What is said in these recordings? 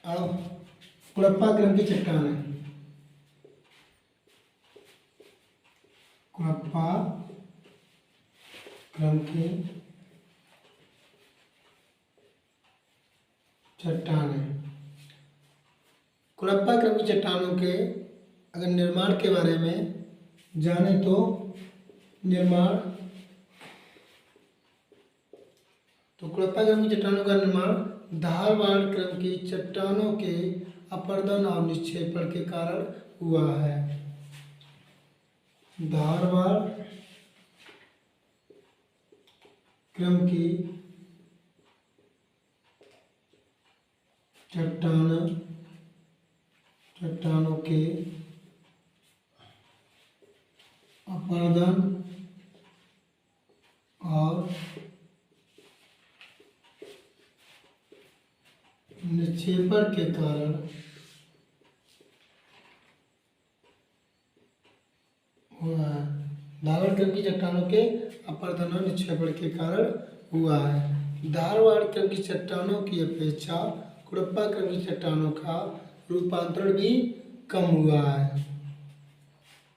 अब कुड़प्पा क्रम की चट्टानें, कुड़प्पा क्रम की चट्टानें। कुड़प्पा क्रम की चट्टानों के अगर निर्माण के बारे में जाने तो कुड़प्पा क्रम की चट्टानों का निर्माण धारवाड़ क्रम की चट्टानों के अपरदन और निक्षेपण के कारण हुआ है। धारवाड़ क्रम की चट्टानों के अपरदन और निक्षेपण के कारण हुआ है। धारवाड़ क्रम की चट्टानों के अपरदन और निक्षेपण के कारण हुआ है। धारवाड़ क्रम की चट्टानों की अपेक्षा कुड़प्पा क्रम की चट्टानों का रूपांतरण भी कम हुआ है।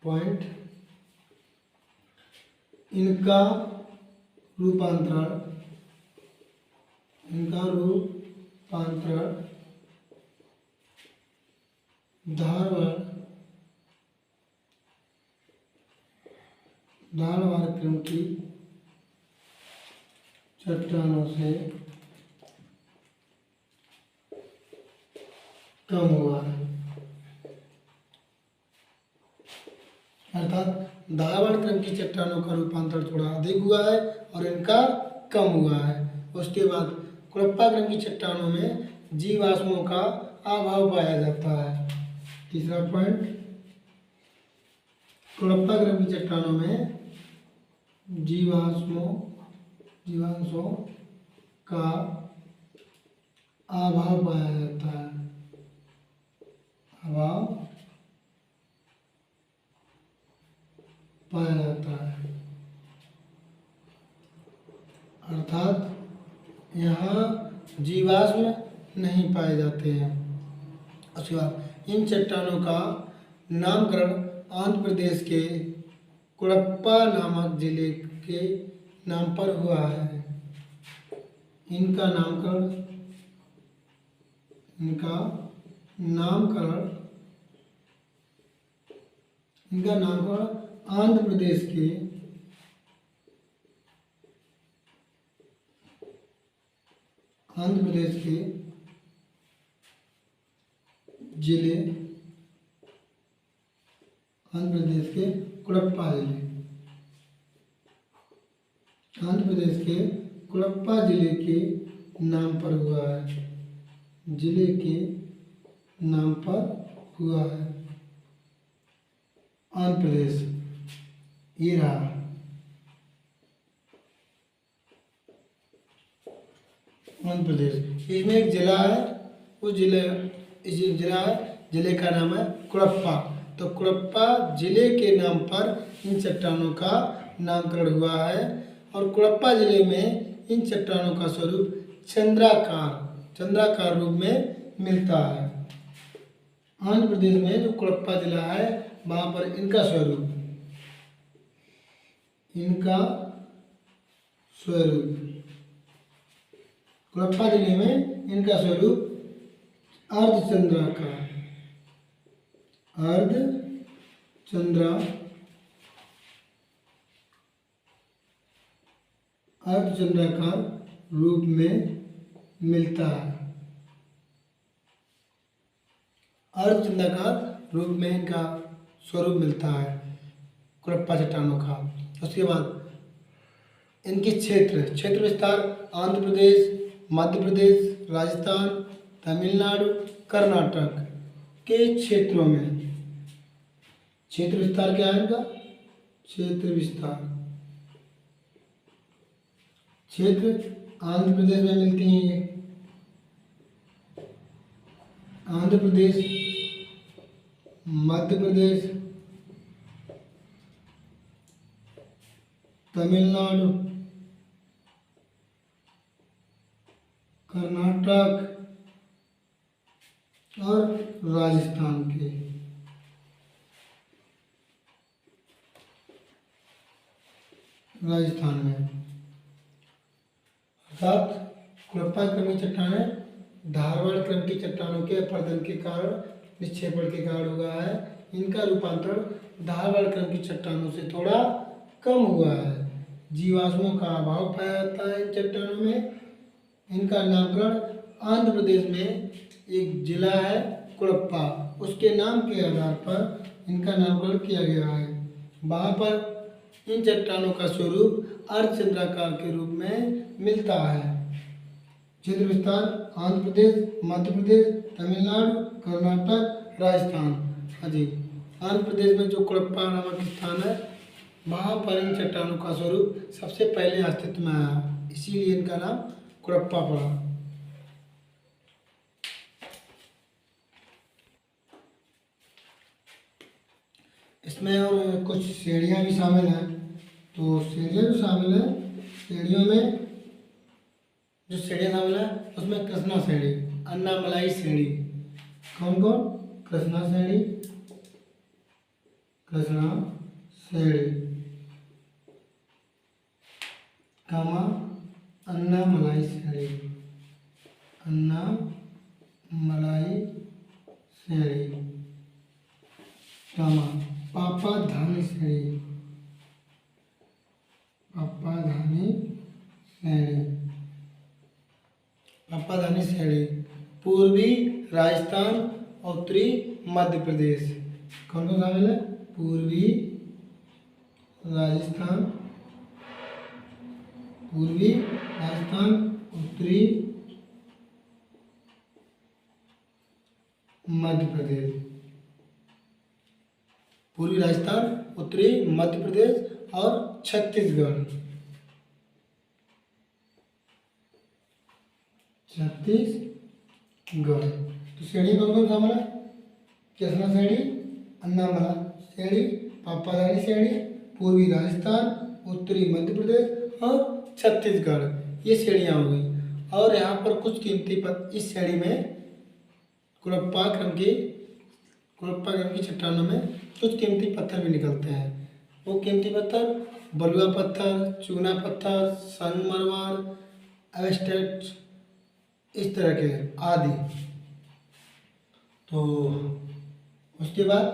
पॉइंट, इनका रूपांतरण धारवाड़ क्रम की चट्टानों से कम हुआ है। अर्थात धारवाड़ क्रम की चट्टानों का रूपांतरण थोड़ा अधिक हुआ है और इनका कम हुआ है। उसके बाद कुड़प्पा क्रम की चट्टानों में जीवाश्मों का अभाव पाया जाता है। तीसरा पॉइंट, कुड़प्पा क्रम की चट्टानों में जीवाश्मों का अभाव पाया जाता है। अर्थात यहाँ जीवाश्म नहीं पाए जाते हैं। उसके बाद इन चट्टानों का नामकरण आंध्र प्रदेश के कुड़प्पा नामक जिले के नाम पर हुआ है। इनका नामकरण आंध्र प्रदेश के जिले कुड़प्पा जिले के नाम पर हुआ है। जिले के नाम पर हुआ है। आंध्र प्रदेश ये रहा। आंध्र प्रदेश, इसमें एक जिला है, जिले का नाम है कुड़प्पा। तो कुड़प्पा जिले के नाम पर इन चट्टानों का नामकरण हुआ है और कुड़प्पा जिले में इन चट्टानों का स्वरूप चंद्राकार रूप में मिलता है। आंध्र प्रदेश में जो कुड़प्पा जिला है वहाँ पर इनका स्वरूप कुड़प्पा जिले में इनका स्वरूप अर्धचंद्राकार रूप में मिलता है। अर्धचंद्राकार रूप में इनका स्वरूप मिलता है कुड़प्पा चट्टानों का। उसके बाद इनकी क्षेत्र विस्तार आंध्र प्रदेश, मध्य प्रदेश, राजस्थान, तमिलनाडु, कर्नाटक के क्षेत्रों में। क्षेत्र विस्तार क्या है इनका? क्षेत्र आंध्र प्रदेश में मिलती हैं ये। आंध्र प्रदेश, मध्य प्रदेश, तमिलनाडु, कर्नाटक और राजस्थान के। राजस्थान में अर्थात कुड़प्पा क्रम की चट्टानें धारवाड़ क्रम की चट्टानों के अपरदन के कारण निक्षेपण के कारण हुआ है। इनका रूपांतरण धारवाड़ क्रम की चट्टानों से थोड़ा कम हुआ है। जीवाश्मों का अभाव पाया जाता है इन चट्टानों में। इनका नामकरण आंध्र प्रदेश में एक जिला है कुड़प्पा, उसके नाम के आधार पर इनका नामकरण किया गया है। वहाँ पर इन चट्टानों का स्वरूप अर्धचंद्राकार के रूप में मिलता है। क्षेत्र विस्तार आंध्र प्रदेश, मध्य प्रदेश, तमिलनाडु, कर्नाटक, राजस्थान। हाँ जी, आंध्र प्रदेश में जो कुड़प्पा नामक स्थान है वहाँ पर इन चट्टानों का स्वरूप सबसे पहले अस्तित्व में आया, इसीलिए इनका नाम कुड़प्पा पड़ा। इसमें और कुछ श्रेणियाँ भी शामिल हैं। तो श्रेणियाँ जो शामिल हैं, श्रेणियों में जो श्रेणियाँ शामिल हैं उसमें कृष्णा श्रेणी, अन्नामलाई श्रेणी। कौन कौन? कृष्णा श्रेणी, कृष्णा श्रेणी, कामा अन्नामलाई श्रेणी, अन्नामलाई श्रेणी, कामा पापाधानी श्रेणी, पापाधानी श्रेणी, पापाधानी श्रेणी, पूर्वी राजस्थान और उत्तरी मध्य प्रदेश। कौन कौन शामिल है? पूर्वी राजस्थान, पूर्वी राजस्थान, उत्तरी मध्य प्रदेश। पूर्वी राजस्थान, उत्तरी मध्य प्रदेश और छत्तीसगढ़। छत्तीसगढ़। तो श्रेणी कौन कौन शामिल है? कृष्णा श्रेणी, अन्नामलाई श्रेणी, पापाधानी श्रेणी, पूर्वी राजस्थान, उत्तरी मध्य प्रदेश और छत्तीसगढ़, ये श्रेणियाँ हो गई। और यहाँ पर कुछ कीमती पत्थर इस श्रेणी में कुड़प्पा क्रम की चट्टानों में कुछ कीमती पत्थर भी निकलते हैं। वो कीमती पत्थर बलुआ पत्थर, चूना पत्थर, संगमरमर, एवेस्टेट, इस तरह के आदि। तो उसके बाद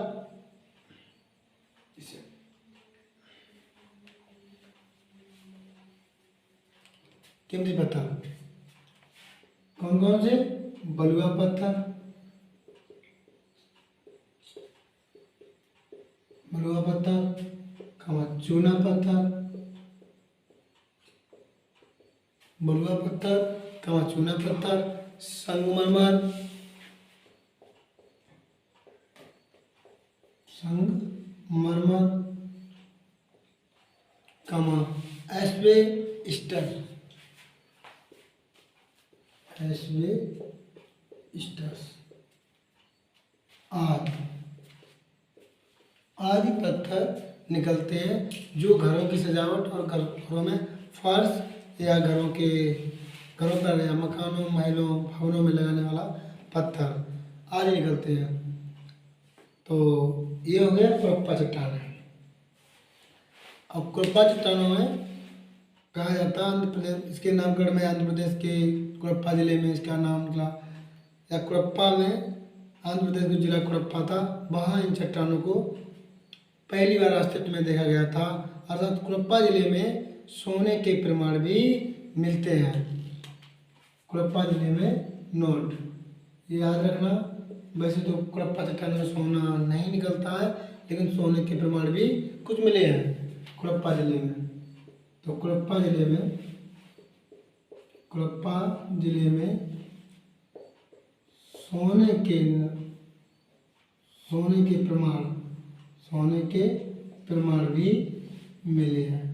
कीमती पत्थर कौन कौन से? बलुआ पत्थर, बलुआ पत्थर, चूना पत्थर, बलुआ पत्थर, चूना पत्थर, संगमरमर, संगमरमर, एस्बेस्टस, एस्बेस्टस आदि पत्थर निकलते हैं जो घरों की सजावट और घरों में फर्श या घरों पर या मकानों, महलों, भवनों में लगाने वाला पत्थर आदि निकलते हैं। तो ये हो गया कुड़प्पा चट्टान। अब कुड़प्पा चट्टानों में कहा जाता है आंध्र प्रदेश, इसके नामकरण में आंध्र प्रदेश के कुड़प्पा जिले में इसका नाम निकला। या कुड़प्पा में आंध्र प्रदेश का जिला कुड़प्पा था, वहाँ इन चट्टानों को पहली बार अस्तित्व में देखा गया था। अर्थात कुड़प्पा जिले में सोने के प्रमाण भी मिलते हैं। कुड़प्पा जिले में नोट, ये याद रखना। वैसे तो कुड़प्पा चट्टान में सोना नहीं निकलता है, लेकिन सोने के प्रमाण भी कुछ मिले हैं कुड़प्पा जिले में। तो कुड़प्पा जिले में सोने के प्रमाण भी मिले हैं।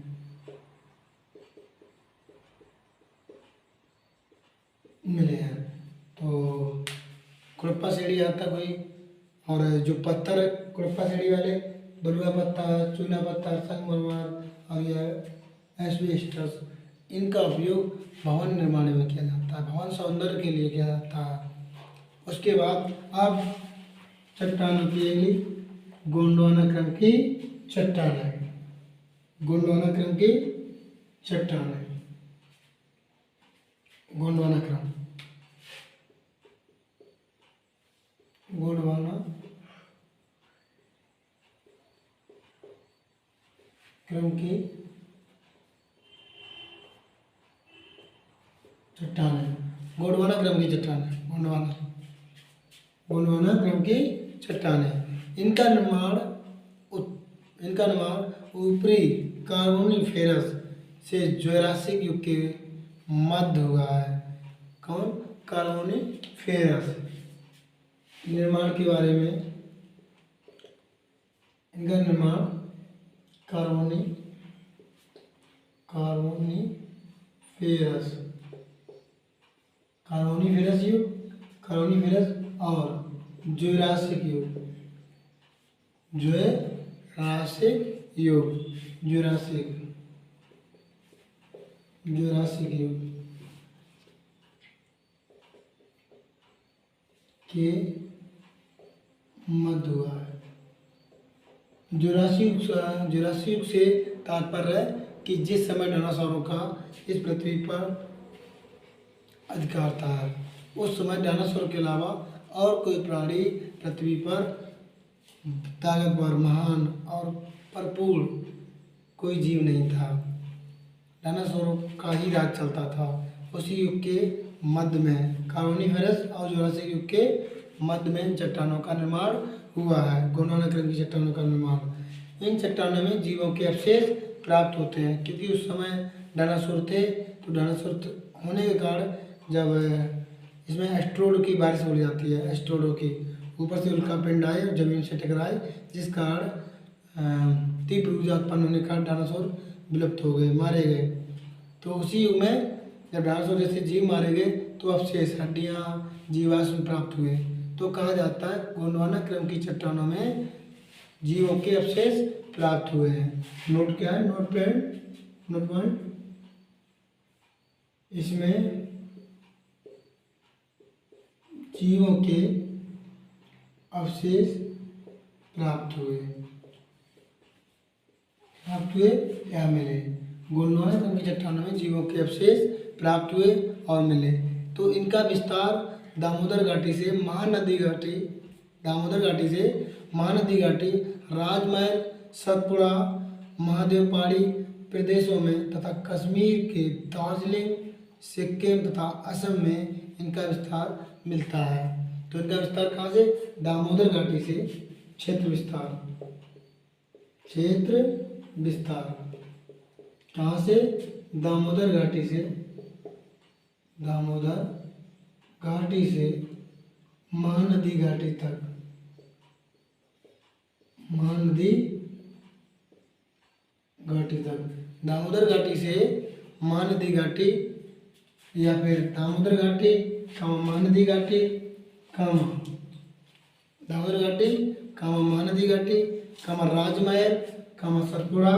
तो कुड़प्पा सीढ़ी आता कोई, और जो पत्थर कुड़प्पा सीढ़ी वाले बलुआ पत्थर, चूना पत्थर, संगमरमर और यह एस्बेस्टस, इनका उपयोग भवन निर्माण में किया जाता है, भवन सौंदर्य के लिए किया जाता है। उसके बाद अब चट्टानों की अगली गोंडवाना क्रम की चट्टानें, गोंडवाना क्रम की चट्टानें, गोंडवाना क्रम, गोंडवाना क्रम की चट्टानें, गोंडवाना क्रम की चट्टानें, गोंडवाना, गोंडवाना क्रम की चट्टानें। इनका निर्माण ऊपरी कार्बोनिफेरस से जुरासिक युग के मध्य हुआ है। कौन? कार्बोनिफेरस। निर्माण के बारे में, इनका निर्माण कार्बोनिफेरस, कार्बोनिफेरस युग, कार्बोनिफेरस और जुरासिक युग, जुरासिक युग, जुरासिक, जुरासिक युग के मध्य हुआ है। जुरासिक युग से तात्पर्य है कि जिस समय डायनासोरों का इस पृथ्वी पर अधिकार था, उस समय डायनासोर के अलावा और कोई प्राणी पृथ्वी पर ताकतवर, महान और भरपूर कोई जीव नहीं था। डायनासोरों का ही राज चलता था। उसी युग के मध्य में, कार्बोनिफेरस और जुरासिक युग के मध्य में इन चट्टानों का निर्माण हुआ है, गोंडवाना क्रम की चट्टानों का निर्माण। इन चट्टानों में जीवों के अवशेष प्राप्त होते हैं, क्योंकि उस समय डायनासोर थे, तो डायनासोर होने के कारण जब इसमें एस्ट्रोड की बारिश हो जाती है, एस्ट्रोडों की, ऊपर से उल्का पिंड आए और जमीन से टकराए, जिस कारण तीव्र ऊर्जा उत्पन्न होने के कारण डायनासोर विलुप्त हो गए, मारे गए। तो उसी युग में जब डायनासोर जैसे जीव मारे गए तो अवशेष, हड्डियाँ, जीवाश्म प्राप्त हुए। तो कहा जाता है गोंडवाना क्रम की चट्टानों में जीवों के अवशेष प्राप्त हुए हैं। नोट क्या है? नोट पॉइंट, इसमें जीवों के अवशेष प्राप्त हुए या मिले। गोंडवाना क्रम की चट्टानों में जीवों के अवशेष प्राप्त हुए और मिले। तो इनका विस्तार दामोदर घाटी से महानदी घाटी, राजमहल, सतपुड़ा, महादेव पहाड़ी प्रदेशों में तथा कश्मीर के दार्जिलिंग, सिक्किम तथा असम में इनका विस्तार मिलता है। तो इनका विस्तार कहाँ से? दामोदर घाटी से। क्षेत्र विस्तार कहाँ से? दामोदर घाटी से, दामोदर घाटी से महानदी घाटी तक, महानदी घाटी तक, दामोदर घाटी से महानदी घाटी, या फिर दामोदर घाटी, महानदी घाटी, दामोदर घाटी, महानदी घाटी, राजमहल, सतपुड़ा,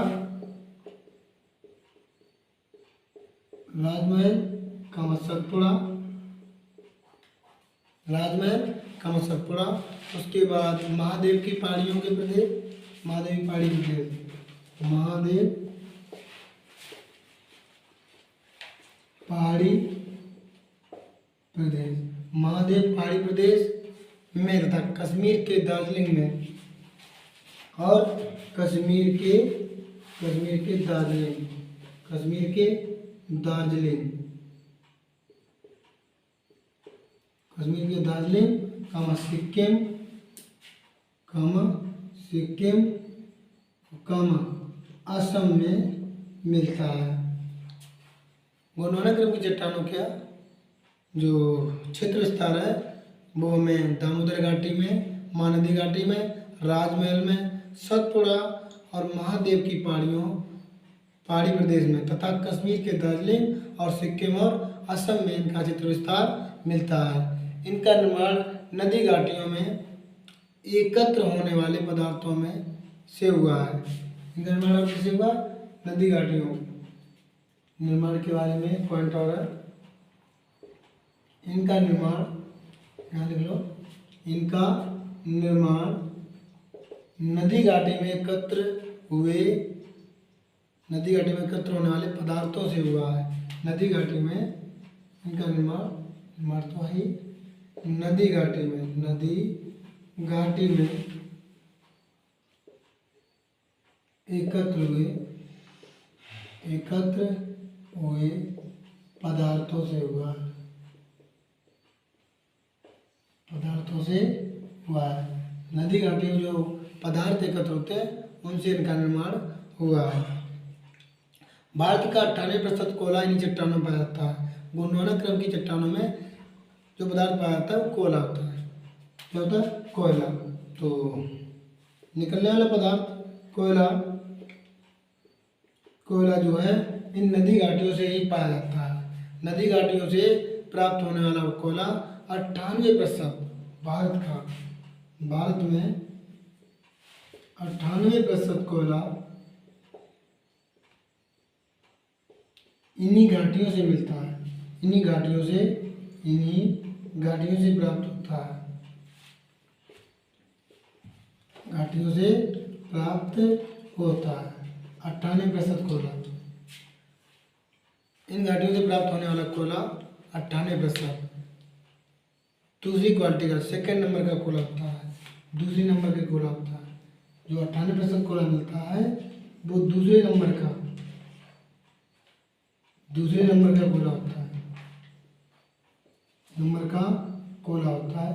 सतपुड़ा, उसके बाद महादेव की पहाड़ियों के प्रदेश, महादेव पहाड़ी प्रदेश, महादेव पहाड़ी प्रदेश में तथा कश्मीर के दार्जिलिंग में, और कश्मीर के दार्जिलिंग, सिक्किम, असम में मिलता है। गोंडवाना क्रम की चट्टानों का जो क्षेत्र विस्तार है वो हमें दामोदर घाटी में, महानदी घाटी में, राजमहल में, सतपुड़ा और महादेव की पहाड़ी प्रदेश में तथा कश्मीर के दार्जिलिंग और सिक्किम और असम में इनका क्षेत्र विस्तार मिलता है। इनका निर्माण नदी घाटियों में एकत्र होने वाले पदार्थों में से हुआ है। इनका निर्माण किससे हुआ? नदी घाटियों। निर्माण के बारे में पॉइंट और है, इनका निर्माण यहाँ लिख लो, इनका निर्माण नदी घाटी में एकत्र होने वाले पदार्थों से हुआ है। नदी घाटी में इनका निर्माण तो है नदी घाटी में एकत्र हुए पदार्थों से हुआ है। नदी घाटी में जो पदार्थ एकत्र होते हैं उनसे इनका निर्माण हुआ है। भारत का 98% कोयला इन्हीं चट्टानों में पाया जाता है। गोंडवाना क्रम की चट्टानों में जो पदार्थ पाया जाता है वो कोयला होता है। क्या होता है? कोयला। तो निकलने वाला पदार्थ कोयला जो है इन नदी घाटियों से ही पाया जाता है। नदी घाटियों से प्राप्त होने वाला कोयला 98% भारत में 98% कोयला इन्हीं घाटियों से मिलता है। इन्हीं घाटियों से प्राप्त होता है। घाटियों से प्राप्त होता है 98% कोयला। इन घाटियों से प्राप्त होने वाला कोयला 98% दूसरी क्वालिटी का सेकंड नंबर का कोयला होता है। दूसरी नंबर का कोयला होता है। जो 98% कोयला मिलता है वो दूसरे नंबर का कोयला होता है।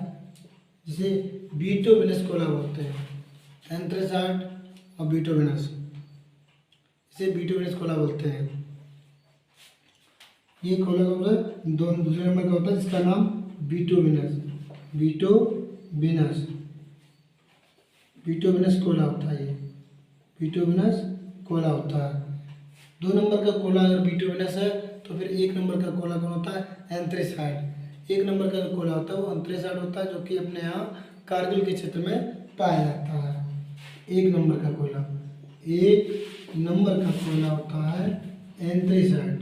जिसे बिटुमिनस कोयला बोलते हैं। एंथ्रेसाइट और बिटुमिनस, इसे बिटुमिनस कोयला बोलते हैं। ये कोयला का मतलब दूसरे नंबर का होता है जिसका नाम बिटुमिनस कोयला होता है। ये बिटुमिनस कोयला होता है। 2 नंबर का कोयला अगर बिटुमिनस है तो फिर 1 नंबर का कोयला कौन होता है? एंथ्रेसाइट। 1 नंबर का कोयला होता है वो एंथ्रेसाइट होता है, जो कि अपने यहाँ कारगिल के क्षेत्र में पाया जाता है। 1 नंबर का कोयला होता है एंथ्रेसाइट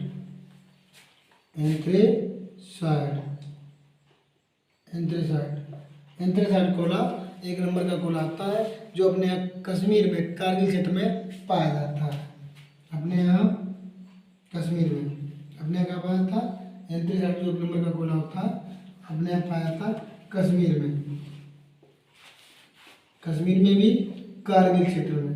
कोयला 1 नंबर का कोयला आता है, जो अपने यहाँ कश्मीर में कारगिल क्षेत्र में पाया जाता है। अपने यहाँ कश्मीर में क्या पाया जाता है? एंथ्रेसाइट जो 1 नंबर का कोयला होता है अपने यहाँ पाया जाता है कश्मीर में भी कारगिल क्षेत्र में।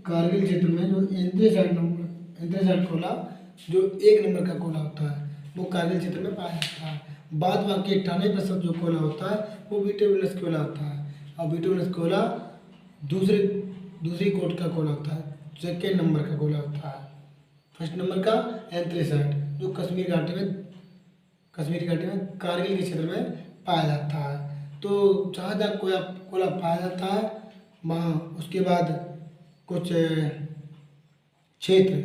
कारगिल क्षेत्र में जो एंथ्रेसाइट कोयला जो 1 नंबर का कोयला होता है वो कारगिल क्षेत्र में पाया जाता है। बाद बाकी 98% जो कोयला होता है वो बिटुमिनस कोयला होता है। और बिटुमिनस कोयला दूसरी कोट का कोयला होता है, सेकेंड नंबर का कोयला होता है। फर्स्ट नंबर का एंथ्रेसाइट जो कश्मीर घाटी में कारगिल के क्षेत्र में पाया जाता है। तो जहाँ जहाँ कोयला पाया जाता है वहाँ उसके बाद कुछ क्षेत्र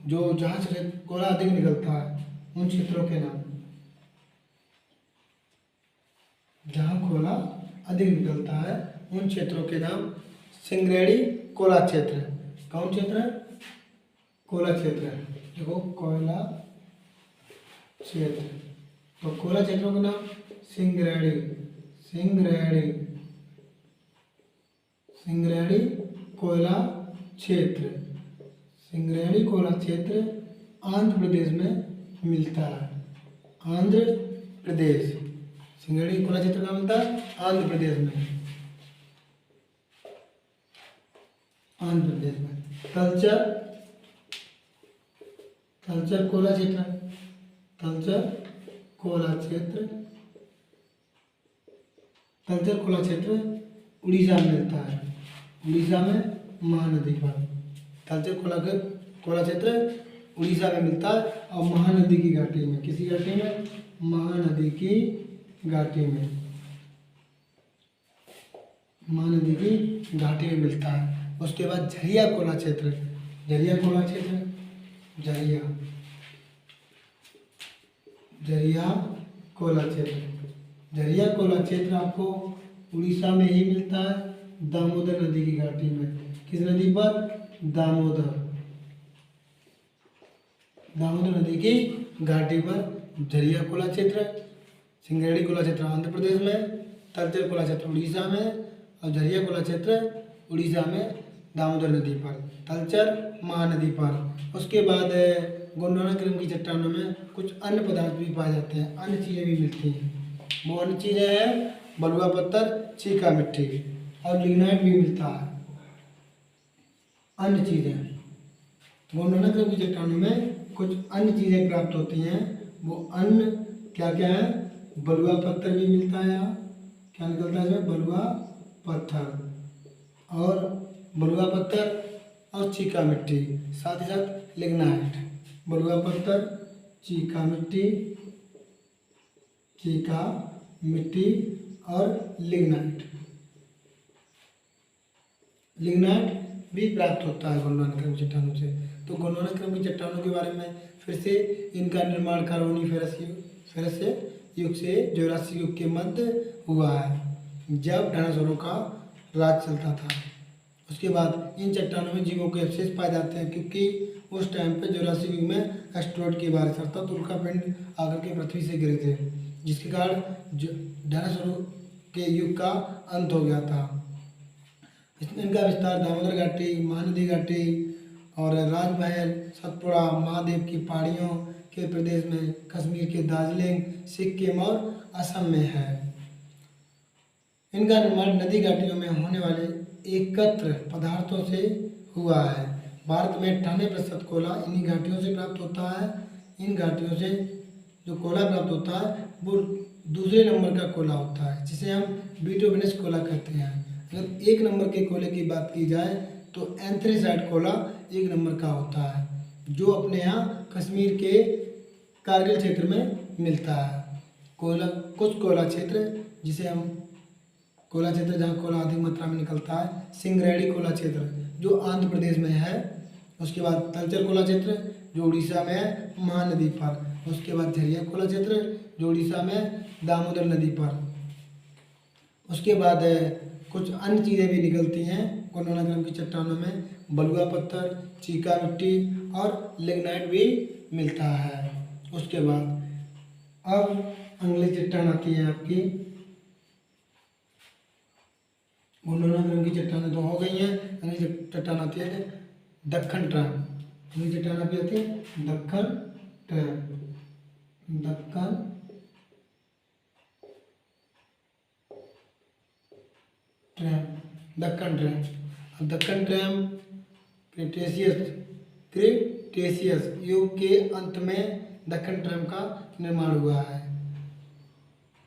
जहाँ से कोयला अधिक निकलता है उन क्षेत्रों के नाम, जहाँ कोयला अधिक निकलता है उन क्षेत्रों के नाम सिंगरेणी कोयला क्षेत्र। कौन क्षेत्र है? कोयला क्षेत्र है। देखो कोयला क्षेत्र, तो कोयला क्षेत्रों का नाम सिंगरेणी कोयला क्षेत्र। सिंगरेणी कोयला क्षेत्र आंध्र प्रदेश में मिलता है। आंध्र प्रदेश सिंगरेणी कोयला क्षेत्र कहाँ मिलता है? आंध्र प्रदेश में। तलचर कोयला क्षेत्र उड़ीसा में मिलता है। उड़ीसा में महानदी पर तलचर कोयला क्षेत्र उड़ीसा में मिलता है और महानदी की घाटी में। किसी घाटी में? महानदी की घाटी में मिलता है। उसके बाद झरिया कोयला क्षेत्र झरिया कोयला क्षेत्र आपको उड़ीसा में ही मिलता है, दामोदर नदी की घाटी में। किस नदी पर? दामोदर नदी की घाटी पर झरिया कोला क्षेत्र, सिंगरेणी कोला क्षेत्र आंध्र प्रदेश में, तलचर कोला क्षेत्र उड़ीसा में, और झरिया कोला क्षेत्र उड़ीसा में दामोदर नदी पर, तलचर महानदी पर। उसके बाद गोंडवाना क्रम की चट्टानों में कुछ अन्य पदार्थ भी पाए जाते हैं, अन्य चीज़ें भी मिलती हैं। वो अन्य चीज़ें हैं बलुआ पत्थर, चीका मिट्टी और लिग्नाइट भी मिलता है। अन्य चीज़ें गोंडवाना क्रम की चट्टानों में कुछ अन्य चीज़ें प्राप्त होती हैं। वो अन्य क्या क्या है? बलुआ पत्थर भी मिलता है। यहाँ क्या निकलता है इसमें? बलुआ पत्थर और बलुआ पत्थर और चीका मिट्टी, साथ ही साथ लिग्नाइट। बलुआ पत्थर, चीका मिट्टी, चीका मिट्टी और लिग्नाइट। लिग्नाइट भी प्राप्त होता है गोंडवाना क्रम की चट्टानों से। तो गोंडवाना क्रम की चट्टानों के बारे में फिर से, इनका निर्माण कार्बोनिफेरस युग से जुरासिक युग के मध्य हुआ है, जब डायनासोरों का राज चलता था। उसके बाद इन चट्टानों में जीवों के अवशेष पाए जाते हैं, क्योंकि उस टाइम पे जुरासिक युग में एस्टेरॉयड की बारिश था, तो उनका पिंड आकर के पृथ्वी से गिरे थे, जिसके कारण डायनासोरों के युग का अंत हो गया था। इनका विस्तार दामोदर घाटी, महानदी घाटी और राजमहल, सतपुड़ा, महादेव की पहाड़ियों के प्रदेश में, कश्मीर के दार्जिलिंग, सिक्किम और असम में है। इनका निर्माण नदी घाटियों में होने वाले एकत्र पदार्थों से हुआ है। भारत में 98% कोला इन्हीं घाटियों से प्राप्त होता है। इन घाटियों से जो कोला प्राप्त होता है वो दूसरे नंबर का कोला होता है, जिसे हम बिटुमिनस कोला कहते हैं। अगर एक नंबर के कोले की बात की जाए तो एंथ्रेसाइट कोला एक नंबर का होता है, जो अपने यहाँ कश्मीर के कारगिल क्षेत्र में मिलता है। कोला, कुछ कोला क्षेत्र जिसे हम कोला क्षेत्र जहाँ कोला अधिक मात्रा में निकलता है, सिंगरेणी कोला क्षेत्र जो आंध्र प्रदेश में है। उसके बाद तलचर कोला क्षेत्र जो उड़ीसा में है महानदी पर। उसके बाद झरिया कोला क्षेत्र जो उड़ीसा में है दामोदर नदी पर। उसके बाद कुछ अन्य चीज़ें भी निकलती हैं गोंडवाना क्रम की चट्टानों में, बलुआ पत्थर, चीका मिट्टी और लिग्नाइट भी मिलता है। उसके बाद अब अगली चट्टान आती है आपकी, गोंडवाना क्रम की चट्टानें तो हो गई हैं। अगली चट्टान आती है दक्कन ट्रैप। अगली चट्टान आपकी आती है Deccan trap. Deccan trap, Deccan trap. अब दक्कन ट्रैप क्रिटेशियस युग के अंत में दक्कन ट्रैप का निर्माण हुआ है।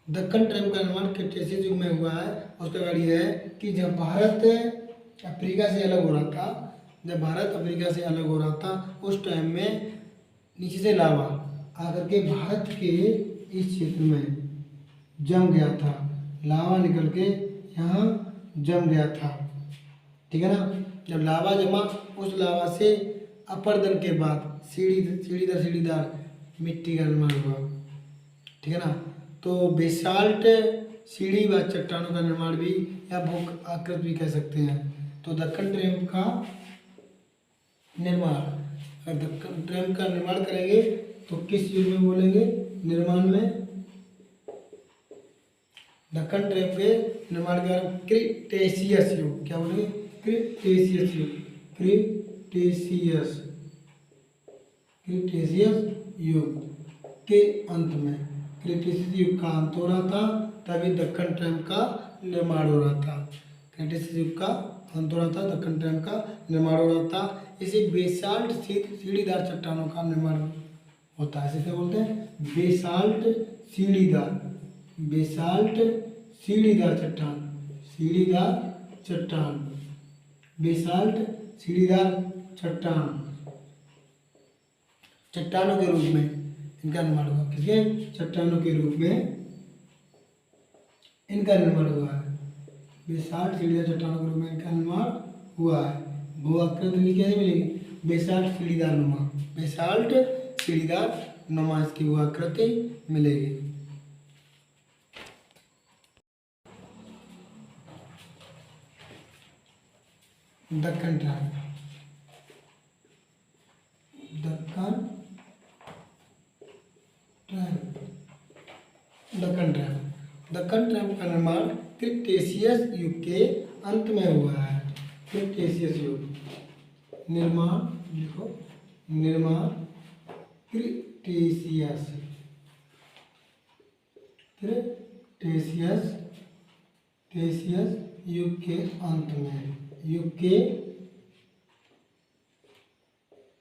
दक्कन ट्रैप का निर्माण क्रिटेशियस युग में हुआ है। उसका कारण यह है कि जब भारत अफ्रीका से अलग हो रहा था, उस टाइम में नीचे से लावा आकर के भारत के इस क्षेत्र में जम गया था। लावा निकल के यहाँ जम गया था, ठीक है ना। जब लावा जमा, उस लावा से अपर्दन के बाद सीढ़ीदार मिट्टी का निर्माण हुआ, ठीक है ना। तो बेसाल्ट सीढ़ी व चट्टानों का निर्माण भी या भूख आकृत भी कह सकते हैं। तो दक्कन ट्रैप का निर्माण, अगर दक्कन ट्रैप का निर्माण करेंगे तो किस युग में बोलेंगे? निर्माण में दक्कन ट्रैप के निर्माण के बारे में क्रिटेशियस युग, क्या बोलेंगे? क्रिटेशियस युग, क्रिटेशियस युग के अंत में, क्रिटेशियस युग का अंत हो रहा था, तभी दक्कन ट्रैप का निर्माण हो रहा था। क्रिटेशियस युग का अंत हो रहा था, दक्कन ट्रैप का निर्माण हो रहा था। इसे बेसाल्ट सीढ़ीदार चट्टानों का निर्माण होता है। इसे क्या बोलते हैं? बेसाल्ट सीढ़ीदार चट्टान, बेसाल्ट सीढ़ीदार चट्टानों के रूप में इनका निर्माण हुआ। किसके? चट्टानों के रूप में इनका निर्माण हुआ है। बेसाल्ट सीढ़ीदार चट्टानों के रूप में इनका निर्माण हुआ है। भू आकृति कैसे मिलेगी? बेसाल्ट सीढ़ीदार नुमा इसकी भू आकृति मिलेगी। Deccan trap Deccan trap. Deccan trap का निर्माण क्रिटेशियस युग के अंत में हुआ है। क्रिटेशियस युग निर्माण लिखो, निर्माण क्रिटेशियस युग के अंत में, युग के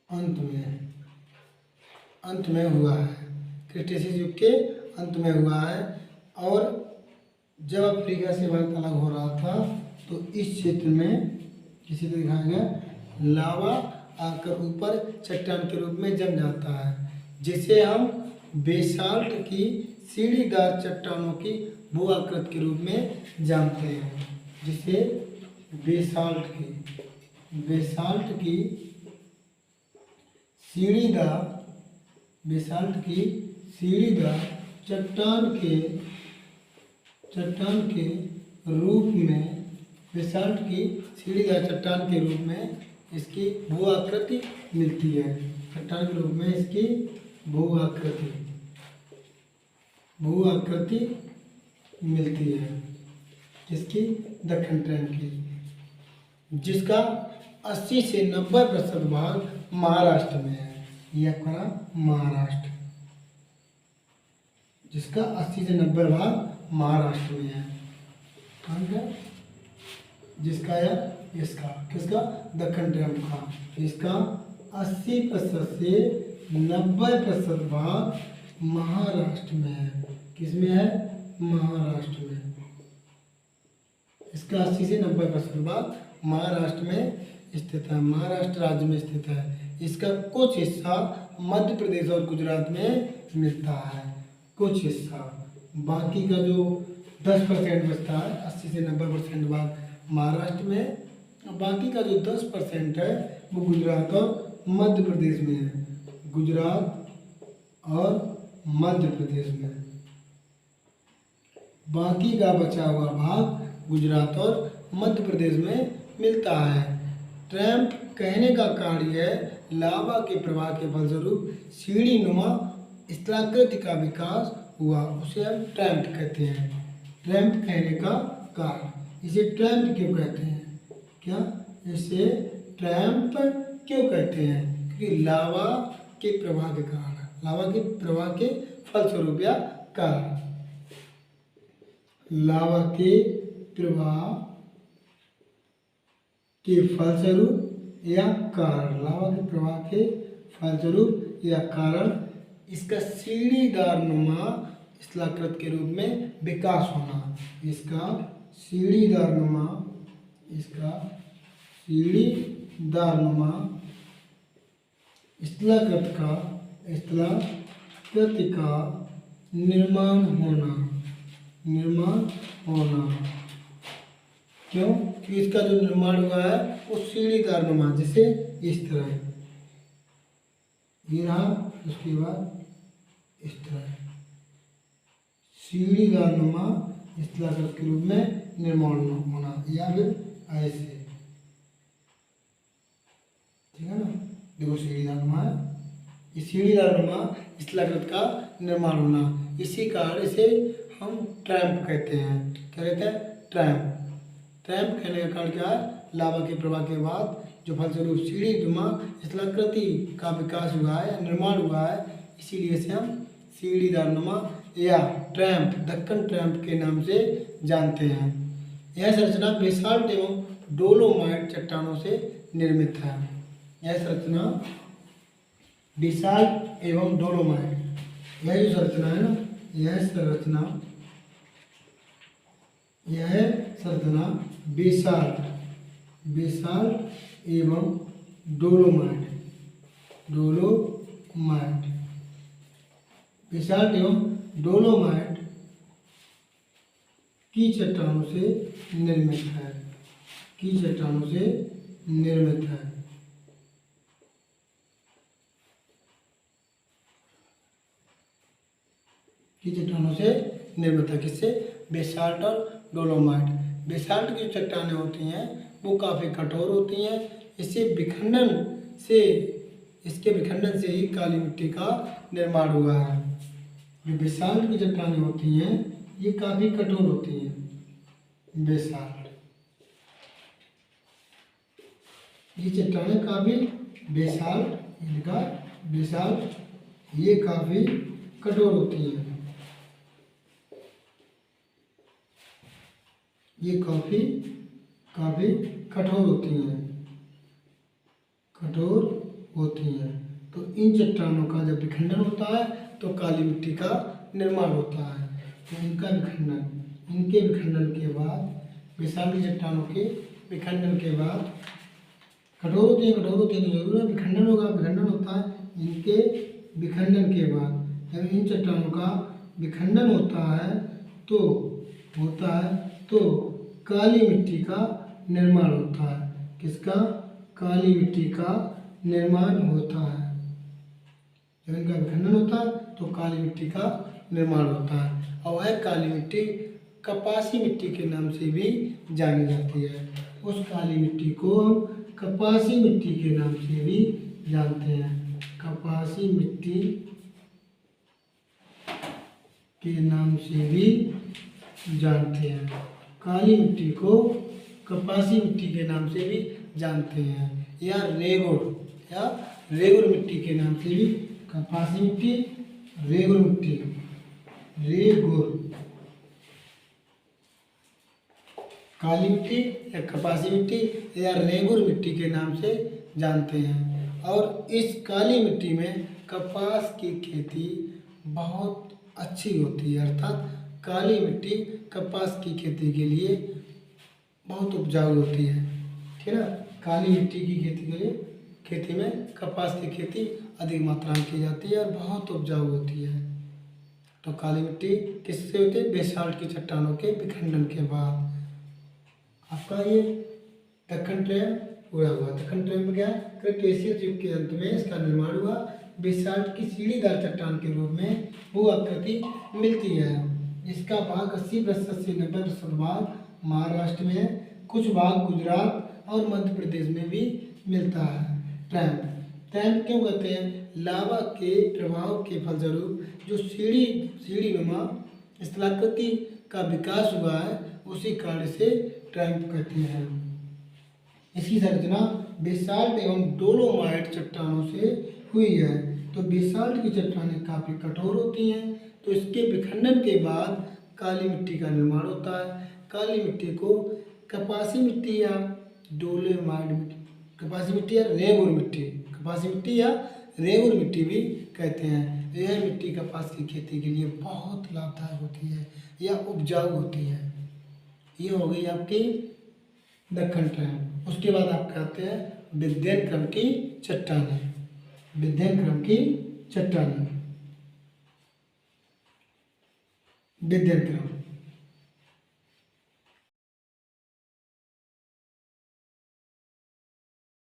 अंत में हुआ है। क्रिटेशियस युग के अंत में हुआ है। और जब अफ्रीका से भारत अलग हो रहा था तो इस क्षेत्र में किसी को दिखाया गया लावा आकर ऊपर चट्टान के रूप में जम जाता है, जिसे हम बेसाल्ट की सीढ़ीदार चट्टानों की भू आकृति के रूप में जानते हैं। जिसे बेसाल्ट की सीढ़ीदार चट्टान के रूप में, बेसाल्ट की सीढ़ीदार चट्टान के रूप में इसकी भू आकृति मिलती है। चट्टान के रूप में इसकी भू आकृति मिलती है, जिसकी दक्कन ट्रेन की, जिसका 80 से 90% भाग महाराष्ट्र में है। यह करा महाराष्ट्र, जिसका 80 से 90 भाग महाराष्ट्र में है। ठीक है, जिसका या इसका, किसका, दक्कन ट्रेन का, इसका 80% से 90% भाग महाराष्ट्र में है। किसमें है, महाराष्ट्र में। इसका 80 से 90% भाग महाराष्ट्र में स्थित है, महाराष्ट्र राज्य में स्थित है। इसका कुछ हिस्सा मध्य प्रदेश और गुजरात में मिलता है, कुछ हिस्सा। बाकी का जो 10% बचता है, 80 से 90% भाग महाराष्ट्र में, बाकी का जो 10% है वो गुजरात और मध्य प्रदेश में है, गुजरात और मध्य प्रदेश में। बाकी का बचा हुआ भाग गुजरात और मध्य प्रदेश में मिलता है। ट्रैम्प कहने का कार्य है लावा के प्रवाह के फलस्वरूप सीढ़ी नुमा स्थलाकृति का विकास हुआ, उसे हम ट्रैम्प कहते हैं। ट्रैम्प कहने का कार्य, इसे ट्रैम्प क्यों कहते हैं, क्या इसे ट्रैम्प क्यों कहते हैं, क्योंकि लावा के प्रवाह के कारण, लावा के प्रवाह के फलस्वरूप या कारण, लावा के प्रवाह के फलस्वरूप या कारण, लावा के प्रवाह के फलस्वरूप या कारण इसका सीढ़ीदार नुमा स्थलाकृत के रूप में विकास होना। इसका सीढ़ीदार नुमा, इसका सीढ़ीदार नुमा स्थलाकृत का निर्माण होना। क्यों, कि इसका जो निर्माण हुआ है वो सीढ़ीदार नुमा, जैसे इस तरह ये रहा, उसके बाद इस तरह सीढ़ीदार नुमा स्थलाकृत के रूप में निर्माण होना, या फिर ऐसे, ठीक है ना। देखो सीढ़ीदार नुमा है, इस सीढ़ीदार नुमा स्थलाकृत का निर्माण होना, इसी कारण इसे हम ट्रैम्प कहते हैं। क्या कहते हैं, ट्रैम्प। ट्रैम्प कहने का कारण क्या है, लावा के प्रवाह के बाद जो फलस्वरूप सीढ़ी नुमा स्थलाकृति का विकास हुआ है, निर्माण हुआ है, इसीलिए इसे हम सीढ़ीदार नुमा या ट्रैम्प, दक्कन ट्रैम्प के नाम से जानते हैं। यह संरचना बेसाल्ट एवं डोलोमाइट चट्टानों से निर्मित है। यह संरचना बेसाल्ट एवं डोलोमाइट, यह जो संरचना है ना, यह संरचना बेसाल्ट एवं डोलोमाइट, बेसाल्ट एवं डोलोमाइट की चट्टानों से निर्मित है, की चट्टानों से निर्मित है। की चट्टानों से निर्मित है, किससे, बेसाल्ट और डोलोमाइट। बेसाल्ट की चट्टानें होती हैं वो काफ़ी कठोर होती हैं, इसके विखंडन से ही काली मिट्टी का निर्माण हुआ है। जो बेसाल्ट की चट्टानें होती हैं ये काफ़ी कठोर होती हैं। बेसाल्ट, ये चट्टानें काफ़ी बेसाल्ट, इनका बेसाल्ट ये काफ़ी कठोर होती हैं। ये काफ़ी काफ़ी कठोर होती हैं, कठोर होती हैं। तो इन चट्टानों का जब विखंडन होता है तो काली मिट्टी का निर्माण होता है। तो इनका विखंडन, इनके विखंडन के बाद, बेसाल्ट की चट्टानों के विखंडन के बाद कठोर होती है, कठोर होती है तो जरूर है विखंडन होगा, विखंडन होता है। इनके विखंडन के बाद जब इन चट्टानों का विखंडन होता है तो काली मिट्टी का निर्माण होता है। किसका? काली मिट्टी का निर्माण होता है। जब इनका विखंडन होता है तो काली मिट्टी का निर्माण होता है और वह काली मिट्टी कपासी मिट्टी के नाम से भी जानी जाती है। उस काली मिट्टी को हम कपासी मिट्टी के नाम से भी जानते हैं। कपासी मिट्टी के नाम से भी जानते हैं। काली मिट्टी को कपासी मिट्टी के नाम से भी जानते हैं, या रेगुर मिट्टी के नाम से भी। कपासी मिट्टी, रेगुर मिट्टी, रेगुर, काली मिट्टी या कपासी मिट्टी या रेगुर मिट्टी के नाम से जानते हैं। और इस काली मिट्टी में कपास की खेती बहुत अच्छी होती है, अर्थात काली मिट्टी कपास की खेती के लिए बहुत उपजाऊ होती है। ठीक है ना? काली मिट्टी की खेती के लिए, खेती में कपास की खेती अधिक मात्रा में की जाती है और बहुत उपजाऊ होती है। तो काली मिट्टी किससे होती है? बेसाल्ट की चट्टानों के विखंडन के बाद। आपका ये दक्कन ट्रेन पूरा हुआ। दक्कन ट्रेन में क्या है? क्रेटेशियस युग के अंत में इसका निर्माण हुआ। बेसाल्ट की सीढ़ीदार चट्टान के रूप में भू आकृति मिलती है। इसका भाग 80% से 90% भाग महाराष्ट्र में है, कुछ भाग गुजरात और मध्य प्रदेश में भी मिलता है। ट्रैम्प क्यों कहते हैं? लावा के प्रभाव के फलस्वरूप जो सीढ़ीनुमा स्थलाकृति का विकास हुआ है उसी कार्य से ट्रैम्प कहते हैं। इसकी संरचना बेसाल्ट एवं डोलोमाइट चट्टानों से हुई है। तो बेसाल्ट की चट्टानें काफ़ी कठोर होती हैं, तो इसके विखंडन के बाद काली मिट्टी का निर्माण होता है। काली मिट्टी को कपासी मिट्टी या डोलोमाइट मिट्टी, कपासी मिट्टी या रेगुर मिट्टी, कपासी मिट्टी या रेगुर मिट्टी भी कहते हैं। यह मिट्टी कपास की खेती के लिए बहुत लाभदायक होती है या उपजाऊ होती है। ये हो गई आपकी दक्कन ट्रैम्प। उसके बाद आप कहते हैं विध्यन क्रम की चट्टानें। विध्यन क्रम की चट्टानें, विध्यन क्रम